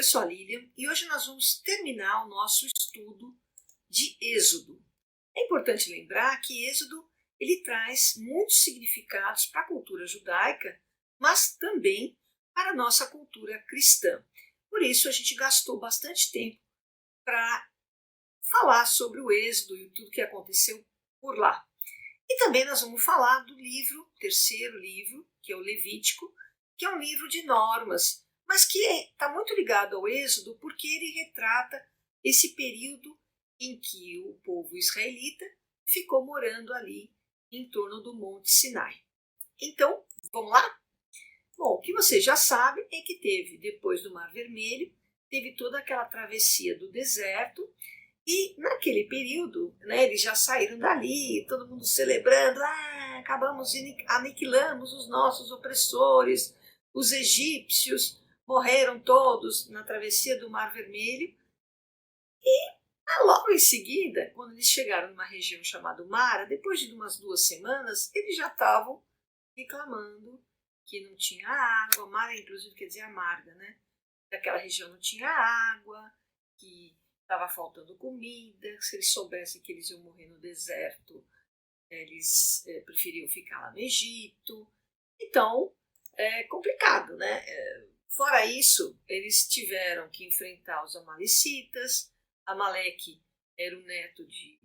eu sou a Lilian e hoje nós vamos terminar o nosso estudo de Êxodo. É importante lembrar que Êxodo ele traz muitos significados para a cultura judaica, mas também para a nossa cultura cristã. Por isso a gente gastou bastante tempo para falar sobre o Êxodo e tudo que aconteceu por lá. E também nós vamos falar do livro, terceiro livro, que é o Levítico, que é um livro de normas, mas que está muito ligado ao Êxodo porque ele retrata esse período em que o povo israelita ficou morando ali em torno do Monte Sinai. Então, vamos lá? Bom, o que você já sabe é que teve, depois do Mar Vermelho, teve toda aquela travessia do deserto e naquele período, eles já saíram dali, todo mundo celebrando, aniquilamos os nossos opressores, os egípcios morreram todos na travessia do Mar Vermelho. E logo em seguida, quando eles chegaram numa região chamada Mara, depois de umas 2 semanas, eles já estavam reclamando que não tinha água. Mara, inclusive, quer dizer amarga, né? Daquela região não tinha água, que estava faltando comida, se eles soubessem que eles iam morrer no deserto, eles preferiam ficar lá no Egito. Então, é complicado, né? Fora isso, eles tiveram que enfrentar os amalecitas. Amaleque era o neto de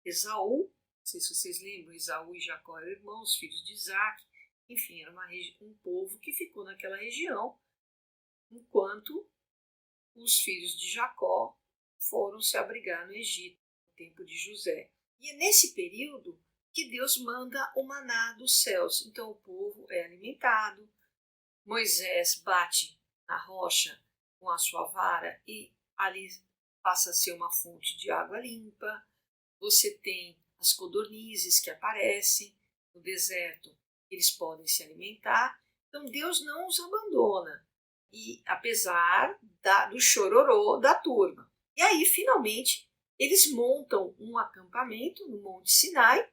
Esaú, não sei se vocês lembram, Esaú e Jacó eram irmãos, filhos de Isaac. Enfim, era um povo que ficou naquela região, enquanto os filhos de Jacó foram se abrigar no Egito, no tempo de José. E é nesse período que Deus manda o maná dos céus. Então o povo é alimentado, Moisés bate na rocha com a sua vara e ali passa a ser uma fonte de água limpa. Você tem as codornizes que aparecem no deserto, eles podem se alimentar. Então Deus não os abandona, e apesar do chororô da turma. E aí, finalmente, eles montam um acampamento no Monte Sinai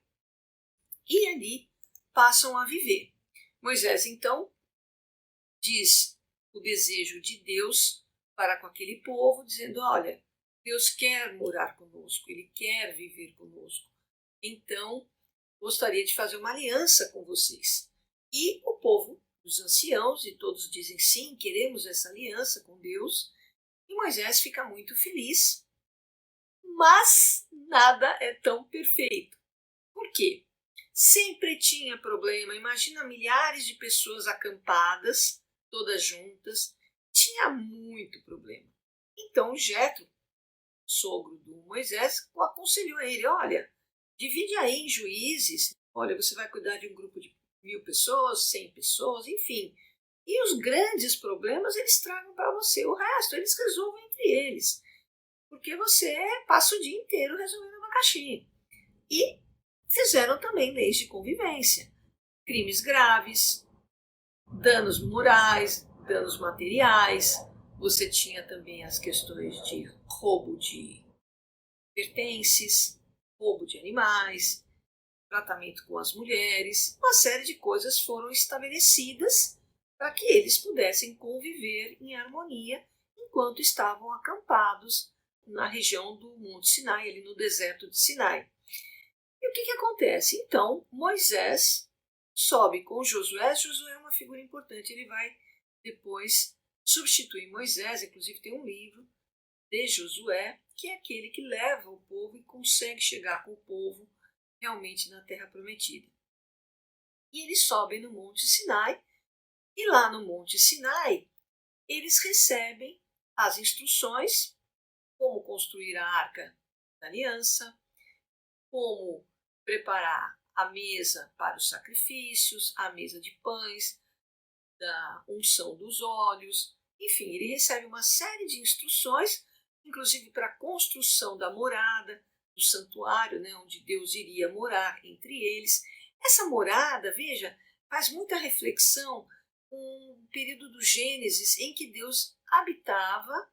e ali passam a viver. Moisés, então, diz o desejo de Deus para com aquele povo, dizendo, olha, Deus quer morar conosco, Ele quer viver conosco. Então, gostaria de fazer uma aliança com vocês. E o povo, os anciãos, e todos dizem sim, queremos essa aliança com Deus. E Moisés fica muito feliz, mas nada é tão perfeito. Por quê? Sempre tinha problema. Imagina milhares de pessoas acampadas, todas juntas. Tinha muito problema. Então Jetro, sogro do Moisés, aconselhou a ele, olha, divide aí em juízes, olha, você vai cuidar de um grupo de 1000 pessoas, 100 pessoas, enfim. E os grandes problemas eles tragam para você, o resto eles resolvem entre eles, porque você passa o dia inteiro resolvendo uma caixinha. E fizeram também leis de convivência, crimes graves, danos morais, danos materiais. Você tinha também as questões de roubo de pertences, roubo de animais, tratamento com as mulheres. Uma série de coisas foram estabelecidas para que eles pudessem conviver em harmonia enquanto estavam acampados na região do Monte Sinai, ali no deserto de Sinai. E o que acontece? Então, Moisés sobe com Josué. Josué é uma figura importante, ele vai depois substituir Moisés, inclusive tem um livro de Josué, que é aquele que leva o povo e consegue chegar com o povo realmente na Terra Prometida. E eles sobem no Monte Sinai, e lá no Monte Sinai, eles recebem as instruções, como construir a Arca da Aliança, como preparar a mesa para os sacrifícios, a mesa de pães, da unção dos óleos. Enfim, ele recebe uma série de instruções, inclusive para a construção da morada, do santuário, onde Deus iria morar entre eles. Essa morada, veja, faz muita reflexão com o período do Gênesis, em que Deus habitava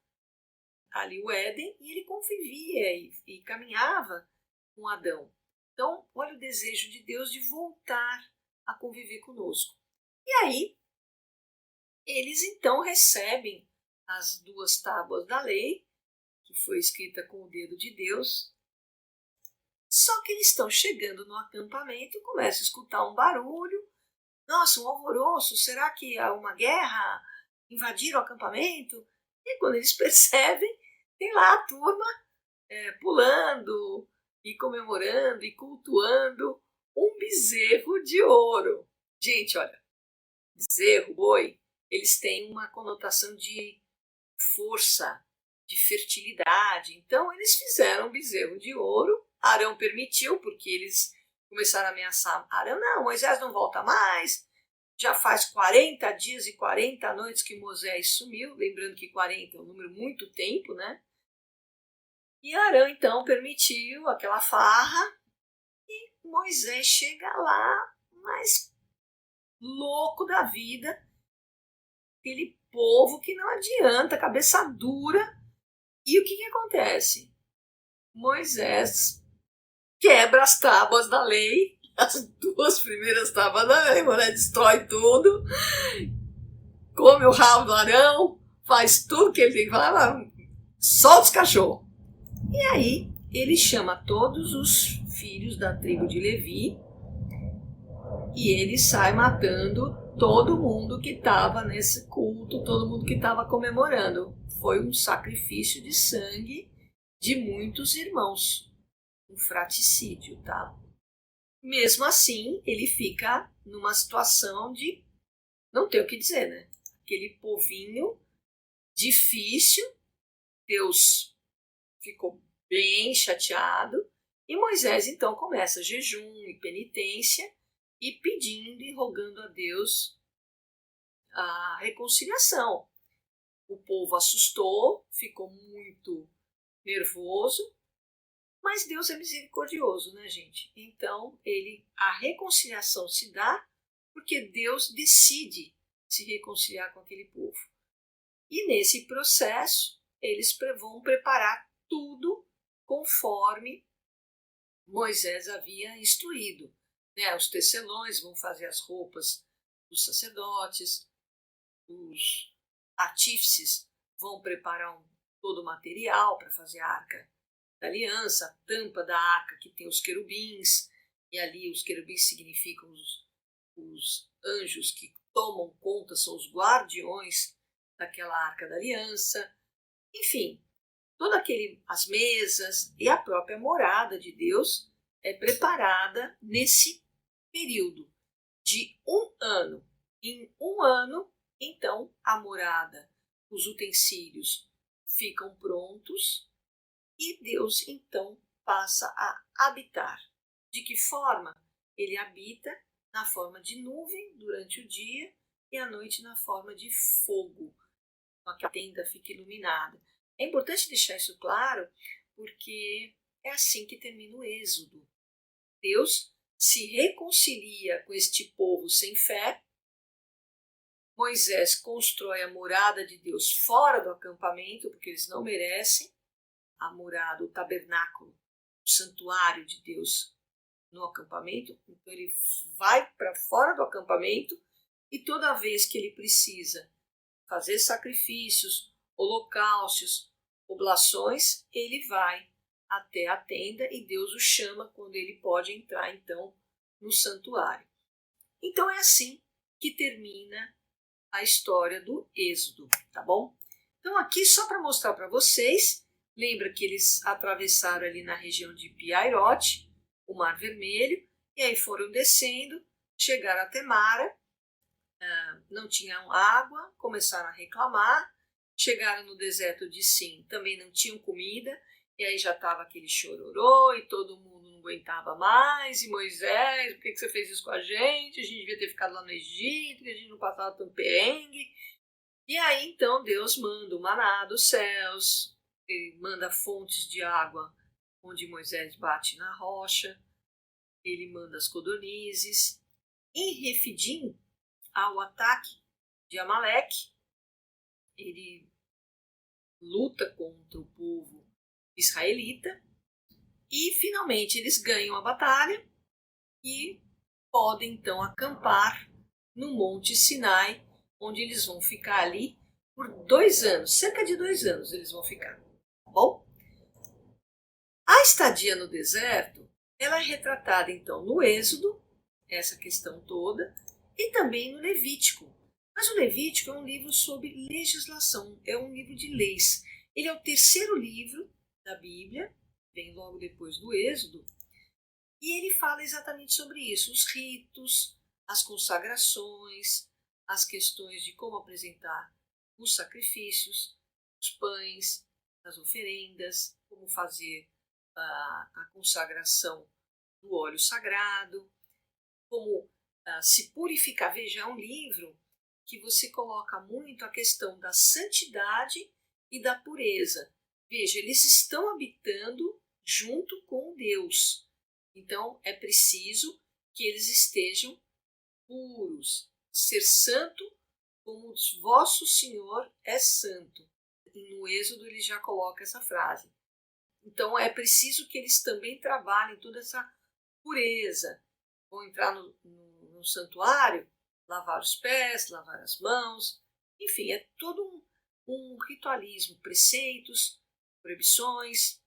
ali o Éden e ele convivia e caminhava com Adão. Então, olha o desejo de Deus de voltar a conviver conosco. E aí, eles então recebem as 2 tábuas da lei, que foi escrita com o dedo de Deus. Só que eles estão chegando no acampamento e começam a escutar um barulho. Nossa, um alvoroço, será que há uma guerra? Invadiram o acampamento? E quando eles percebem, tem lá a turma pulando e comemorando e cultuando um bezerro de ouro. Gente, olha, bezerro, boi, eles têm uma conotação de força, de fertilidade. Então eles fizeram um bezerro de ouro. Arão permitiu, porque eles começaram a ameaçar. Arão, não, Moisés não volta mais. Já faz 40 dias e 40 noites que Moisés sumiu. Lembrando que 40 é um número muito tempo, né? E Arão então permitiu aquela farra. E Moisés chega lá, mas louco da vida. Aquele povo que não adianta, cabeça dura. E o que acontece? Moisés quebra as tábuas da lei, as 2 primeiras tábuas da lei, né? Destrói tudo, come o rabo do Arão, faz tudo que ele tem que fazer, solta os cachorros. E aí ele chama todos os filhos da tribo de Levi e ele sai matando todo mundo que estava nesse culto, todo mundo que estava comemorando. Foi um sacrifício de sangue de muitos irmãos, um fraticídio, tá? Mesmo assim, ele fica numa situação de não ter o que dizer, né? Aquele povinho difícil, Deus ficou bem chateado e Moisés então começa jejum e penitência e pedindo e rogando a Deus a reconciliação. O povo assustou, ficou muito nervoso, mas Deus é misericordioso, né, gente? Então, a reconciliação se dá porque Deus decide se reconciliar com aquele povo. E nesse processo, eles vão preparar tudo conforme Moisés havia instruído. Né? Os tecelões vão fazer as roupas dos sacerdotes, os artífices vão preparar todo o material para fazer a arca da aliança, a tampa da arca que tem os querubins, e ali os querubins significam os anjos que tomam conta, são os guardiões daquela arca da aliança. Enfim, as mesas e a própria morada de Deus é preparada nesse período de 1 ano. Em 1 ano, então, a morada, os utensílios ficam prontos e Deus, então, passa a habitar. De que forma? Ele habita na forma de nuvem durante o dia e à noite na forma de fogo, para que a tenda fique iluminada. É importante deixar isso claro, porque é assim que termina o Êxodo. Deus se reconcilia com este povo sem fé. Moisés constrói a morada de Deus fora do acampamento, porque eles não merecem a morada, o tabernáculo, o santuário de Deus no acampamento. Então ele vai para fora do acampamento e toda vez que ele precisa fazer sacrifícios, holocaustos, oblações, ele vai até a tenda e Deus o chama quando ele pode entrar então no santuário. Então é assim que termina a história do Êxodo, tá bom? Então aqui só para mostrar para vocês, lembra que eles atravessaram ali na região de Piairote, o Mar Vermelho, e aí foram descendo, chegaram até Mara, não tinham água, começaram a reclamar, chegaram no deserto de Sim, também não tinham comida, e aí já estava aquele chororô e todo mundo não aguentava mais, e Moisés, por que você fez isso com a gente devia ter ficado lá no Egito, que a gente não passava tão perrengue. E aí então Deus manda o maná dos céus, ele manda fontes de água onde Moisés bate na rocha, ele manda as codornizes. Em Refidim, ao ataque de Amaleque, ele luta contra o povo israelita e finalmente eles ganham a batalha e podem então acampar no Monte Sinai, onde eles vão ficar ali por 2 anos, cerca de 2 anos eles vão ficar, tá bom? A estadia no deserto, ela é retratada então no Êxodo, essa questão toda, e também no Levítico. Mas o Levítico é um livro sobre legislação, é um livro de leis. Ele é o terceiro livro da Bíblia, vem logo depois do Êxodo, e ele fala exatamente sobre isso, os ritos, as consagrações, as questões de como apresentar os sacrifícios, os pães, as oferendas, como fazer a consagração do óleo sagrado, como se purificar. Veja, é um livro que você coloca muito a questão da santidade e da pureza. Veja, eles estão habitando junto com Deus. Então, é preciso que eles estejam puros. Ser santo como o vosso Senhor é santo. E no Êxodo ele já coloca essa frase. Então, é preciso que eles também trabalhem toda essa pureza. Vão entrar no santuário, lavar os pés, lavar as mãos. Enfim, é todo um ritualismo, preceitos, proibições,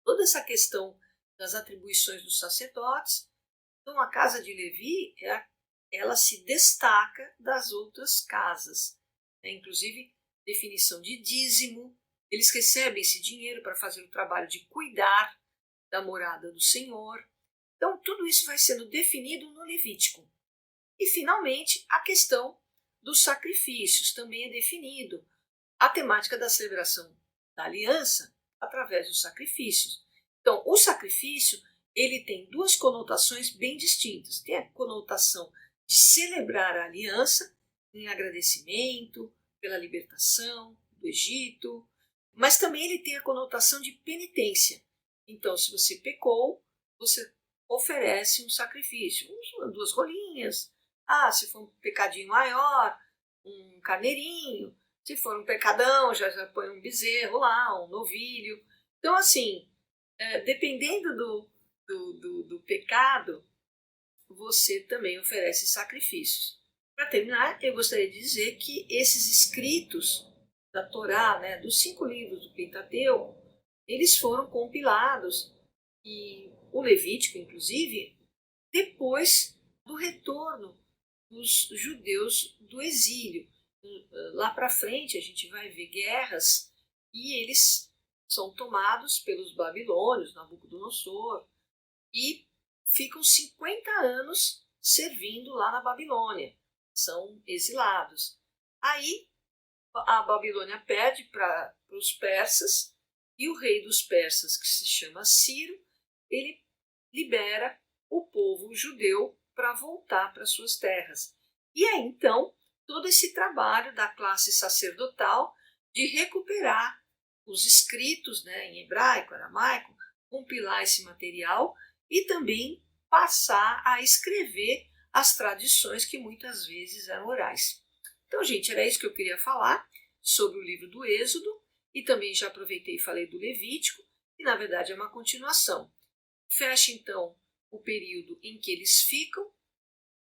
toda essa questão das atribuições dos sacerdotes. Então, a casa de Levi, ela se destaca das outras casas. Inclusive, definição de dízimo. Eles recebem esse dinheiro para fazer o trabalho de cuidar da morada do Senhor. Então, tudo isso vai sendo definido no Levítico. E, finalmente, a questão dos sacrifícios também é definido. A temática da celebração da aliança através dos sacrifícios. Então, o sacrifício ele tem duas conotações bem distintas. Tem a conotação de celebrar a aliança em agradecimento pela libertação do Egito, mas também ele tem a conotação de penitência. Então, se você pecou, você oferece um sacrifício, 2 rolinhas. Se for um pecadinho maior, um carneirinho. Se for um pecadão, já põe um bezerro lá, um novilho. Então, assim, dependendo do pecado, você também oferece sacrifícios. Para terminar, eu gostaria de dizer que esses escritos da Torá, dos 5 livros do Pentateuco, eles foram compilados, e o Levítico, inclusive, depois do retorno dos judeus do exílio. Lá para frente a gente vai ver guerras e eles são tomados pelos babilônios, Nabucodonosor, e ficam 50 anos servindo lá na Babilônia. São exilados. Aí a Babilônia perde para os persas e o rei dos persas, que se chama Ciro, ele libera o povo judeu para voltar para suas terras. E aí então todo esse trabalho da classe sacerdotal de recuperar os escritos em hebraico, aramaico, compilar esse material e também passar a escrever as tradições que muitas vezes eram orais. Então, gente, era isso que eu queria falar sobre o livro do Êxodo, e também já aproveitei e falei do Levítico, que na verdade é uma continuação. Fecha então o período em que eles ficam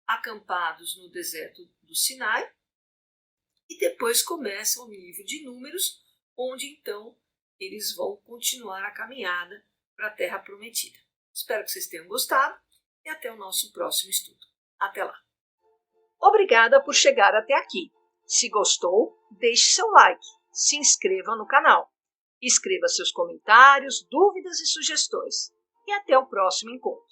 acampados no deserto do Sinai, e depois começa o livro de Números, onde então eles vão continuar a caminhada para a Terra Prometida. Espero que vocês tenham gostado e até o nosso próximo estudo. Até lá! Obrigada por chegar até aqui. Se gostou, deixe seu like, se inscreva no canal, escreva seus comentários, dúvidas e sugestões. E até o próximo encontro.